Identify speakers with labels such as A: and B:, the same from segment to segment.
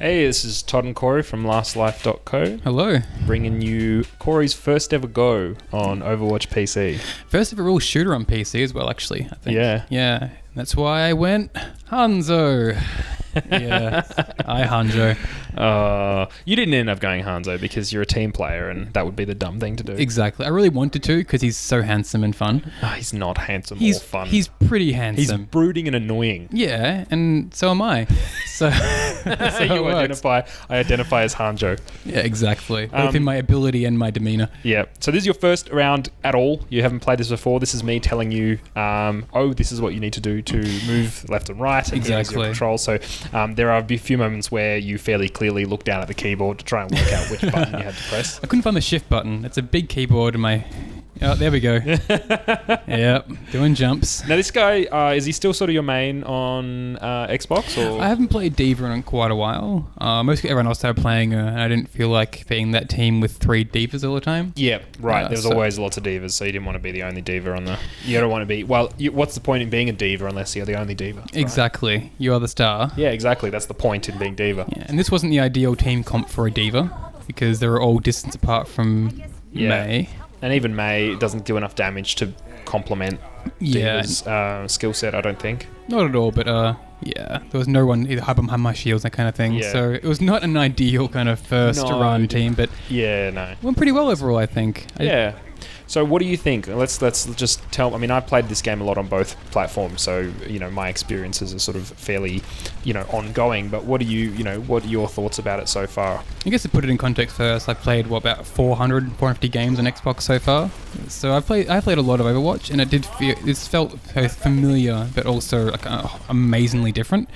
A: Hey, this is Todd and Cory from lastlife.co.
B: Hello.
A: Bringing you Cory's first ever go on Overwatch PC.
B: First ever real shooter on PC as well, actually, I think.
A: Yeah.
B: Yeah. That's why I went Hanzo. Yeah. I Hanzo.
A: You didn't end up going Hanzo because you're a team player and that would be the dumb thing to do.
B: Exactly. I really wanted to because he's so handsome and fun.
A: He's not handsome or fun.
B: He's pretty handsome.
A: He's brooding and annoying.
B: Yeah, and so am I. So,
A: I identify as Hanjo.
B: Yeah, exactly. Both in my ability and my demeanor.
A: Yeah. So this is your first round at all. You haven't played this before. This is me telling you, this is what you need to do to move left and right. And
B: Exactly.
A: Your control. So there are a few moments where you fairly clearly look down at the keyboard to try and work out which button you had to press.
B: I couldn't find the shift button. It's a big keyboard in my... Oh, there we go. Yep, doing jumps.
A: Now this guy, is he still sort of your main on Xbox? Or?
B: I haven't played D.Va in quite a while. Mostly everyone else started playing her, and I didn't feel like being that team with 3 D.Vas all the time.
A: Yeah, right. There's always lots of D.Vas, so you didn't want to be the only D.Va on the... You don't want to be... Well, what's the point in being a D.Va unless you're the only D.Va? Right?
B: Exactly. You are the star.
A: Yeah, exactly. That's the point in being D.Va.
B: Yeah, and this wasn't the ideal team comp for a D.Va, because they were all distance apart from Mei.
A: And even Mei doesn't do enough damage to complement D.Va's skill set, I don't think.
B: Not at all, but there was no one either hide behind my shields, that kind of thing.
A: Yeah.
B: So it was not an ideal kind of first run team, but went pretty well overall, I think.
A: Yeah. So what do you think? Let's just tell... I mean, I've played this game a lot on both platforms, so, my experiences are sort of fairly, ongoing, but what are your thoughts about it so far?
B: I guess to put it in context first, I've played, about 450 games on Xbox so far. So I played a lot of Overwatch, and it felt both familiar, but also amazingly different.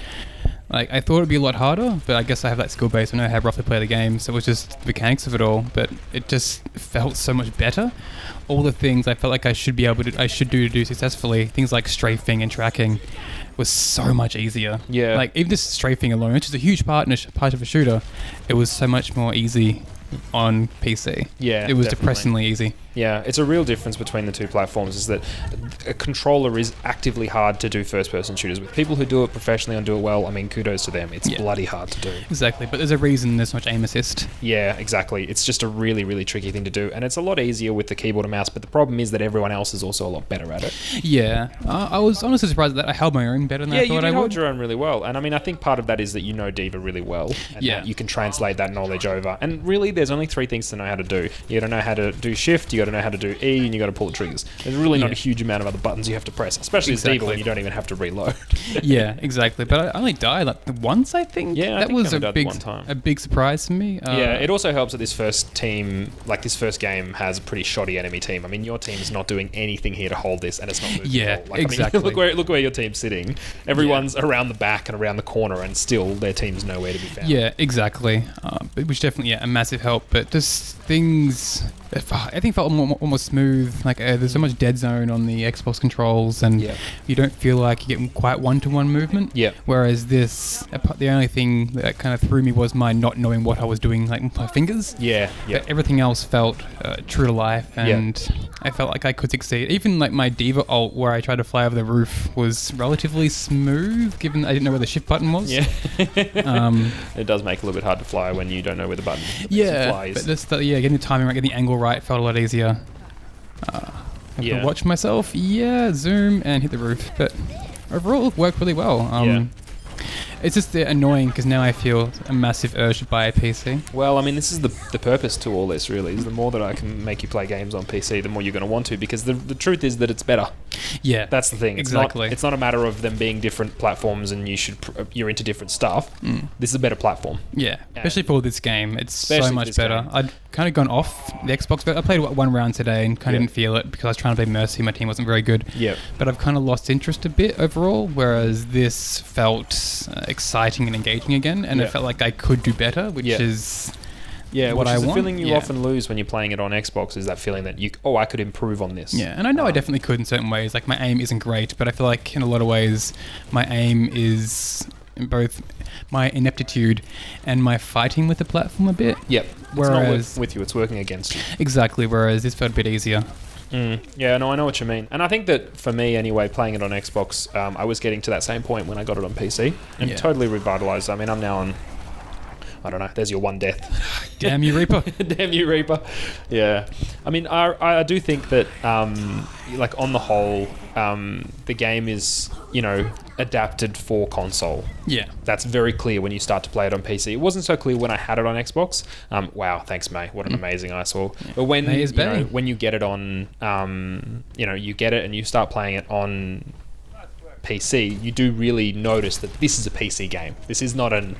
B: Like, I thought it'd be a lot harder, but I guess I have that skill base. I know how roughly play the game, so it was just the mechanics of it all. But it just felt so much better. All the things I felt like I should do successfully, things like strafing and tracking, was so much easier.
A: Yeah.
B: Like, even just strafing alone, which is a huge part of a shooter, it was so much more easy on PC.
A: Yeah,
B: it was
A: definitely.
B: depressingly easy.
A: Yeah, it's a real difference between the two platforms is that a controller is actively hard to do first-person shooters with. People who do it professionally and do it well, I mean, kudos to them. It's bloody hard to do.
B: Exactly, but there's a reason there's so much aim assist.
A: Yeah, exactly. It's just a really, really tricky thing to do, and it's a lot easier with the keyboard and mouse, but the problem is that everyone else is also a lot better at it.
B: Yeah, I was honestly surprised that I held my own better than I thought I would.
A: Yeah, you hold your own really well, and I mean, I think part of that is that you know D.Va really well, and that you can translate that knowledge over, and really there's only 3 things to know how to do. You got to know how to do shift, you got to know how to do E, and you got to pull the triggers. There's really not a huge amount of other buttons you have to press, especially as D.Va when you don't even have to reload.
B: Yeah, exactly. But I only died once, I think.
A: Yeah,
B: that was a big surprise for me.
A: It also helps that this first team, this first game, has a pretty shoddy enemy team. I mean, your team's not doing anything here to hold this, and it's not moving at all.
B: Exactly.
A: I mean, look where your team's sitting. Everyone's around the back and around the corner, and still their team's nowhere to be found.
B: Yeah, exactly. Which definitely a massive help. But just things, I think felt almost smooth. There's so much dead zone on the Xbox controls, and you don't feel like you're getting quite one-to-one movement.
A: Yeah.
B: Whereas the only thing that kind of threw me was my not knowing what I was doing, with my fingers.
A: Yeah.
B: But everything else felt true to life, and I felt like I could succeed. Even my D.Va ult, where I tried to fly over the roof, was relatively smooth, given I didn't know where the shift button was.
A: Yeah. It does make it a little bit hard to fly when you don't know where the button flies.
B: But just getting the timing right, getting the angle right felt a lot easier. To watch myself, zoom and hit the roof. But overall, it worked really well. It's just annoying because now I feel a massive urge to buy a PC.
A: Well, I mean, this is the purpose to all this, really, is the more that I can make you play games on PC, the more you're going to want to, because the truth is that it's better.
B: Yeah.
A: That's the thing.
B: Exactly.
A: It's not a matter of them being different platforms and you're into different stuff. This is a better platform.
B: Yeah, especially for this game. It's so much better. Game. I'd kind of gone off the Xbox, but I played one round today and kind of didn't feel it because I was trying to play Mercy. My team wasn't very good.
A: Yeah.
B: But I've kind of lost interest a bit overall, whereas this felt exciting and engaging again, and it felt like I could do better, which is what I want.
A: The feeling you often lose when you're playing it on Xbox is that feeling that I could improve on this.
B: Yeah, and I know I definitely could in certain ways. My aim isn't great, but I feel like in a lot of ways my aim is both my ineptitude and my fighting with the platform a bit.
A: Yep.
B: Whereas
A: it's not with you, it's working against you.
B: Exactly, whereas this felt a bit easier.
A: Yeah, no, I know what you mean. And I think that for me anyway, playing it on Xbox, I was getting to that same point when I got it on PC and totally revitalized. I mean, I'm now on I don't know. There's your one death.
B: Damn you, Reaper.
A: Damn you, Reaper. Yeah. I mean, I do think that, like, on the whole, the game is, adapted for console.
B: Yeah.
A: That's very clear when you start to play it on PC. It wasn't so clear when I had it on Xbox. Wow, thanks, May. What an amazing eyesore. Yeah. But when, when you get it on, you get it and you start playing it on PC, you do really notice that this is a PC game. This is not an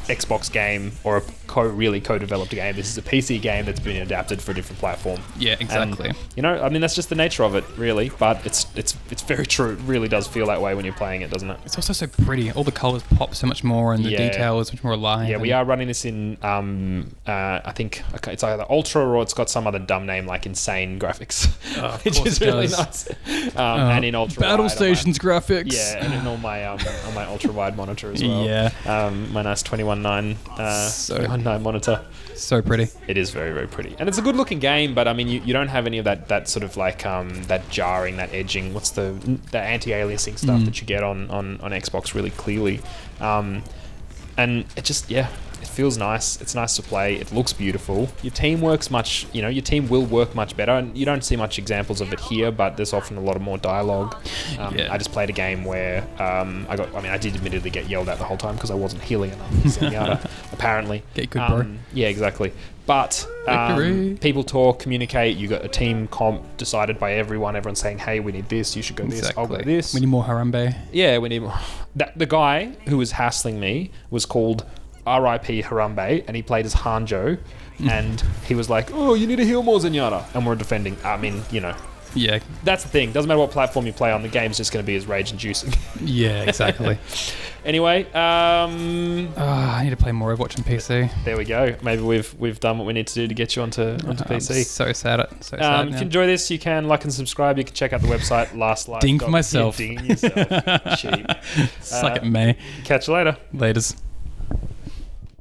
A: Xbox game or a really co-developed game. This is a PC game that's been adapted for a different platform.
B: Yeah, exactly.
A: And, I mean, that's just the nature of it, really. But it's very true. It really does feel that way when you're playing it, doesn't it?
B: It's also so pretty. All the colors pop so much more, and the detail is much more alive.
A: Yeah, we are running this in, I think it's either Ultra or it's got some other dumb name like Insane Graphics, which is really nice. And in Ultra
B: Battle Stations graphics.
A: Yeah, and in all my on my ultra wide monitor as well.
B: Yeah.
A: My nice 21.9 monitor.
B: So pretty.
A: It is very, very pretty. And it's a good looking game, but I mean, you don't have any of that sort of like that jarring, that edging, what's the anti-aliasing stuff that you get on Xbox really clearly. And it just, it feels nice. It's nice to play. It looks beautiful. Your team works much, your team will work much better. And you don't see much examples of it here, but there's often a lot of more dialogue. I just played a game where I did admittedly get yelled at the whole time because I wasn't healing enough, apparently.
B: Get good, bro.
A: Yeah, exactly. But people talk, communicate. You got a team comp decided by everyone. Everyone's saying, "Hey, we need this. You should go this. I'll go this.
B: We need more Harambe."
A: Yeah, we need more. The guy who was hassling me was called R.I.P. Harambe, and he played as Hanjo, and he was like, "Oh, you need to heal more, Zenyatta," and we're defending. I mean,
B: Yeah.
A: That's the thing. Doesn't matter what platform you play on, the game's just going to be as rage-inducing.
B: Yeah, exactly.
A: Anyway,
B: I need to play more Overwatch on PC.
A: There we go. Maybe we've done what we need to do to get you onto PC.
B: I'm so sad.
A: If you enjoy this, you can like and subscribe. You can check out the website lastlife.
B: Ding for myself.
A: Yeah, ding yourself. Cheap.
B: Suck it, May.
A: Catch you later.
B: Laters.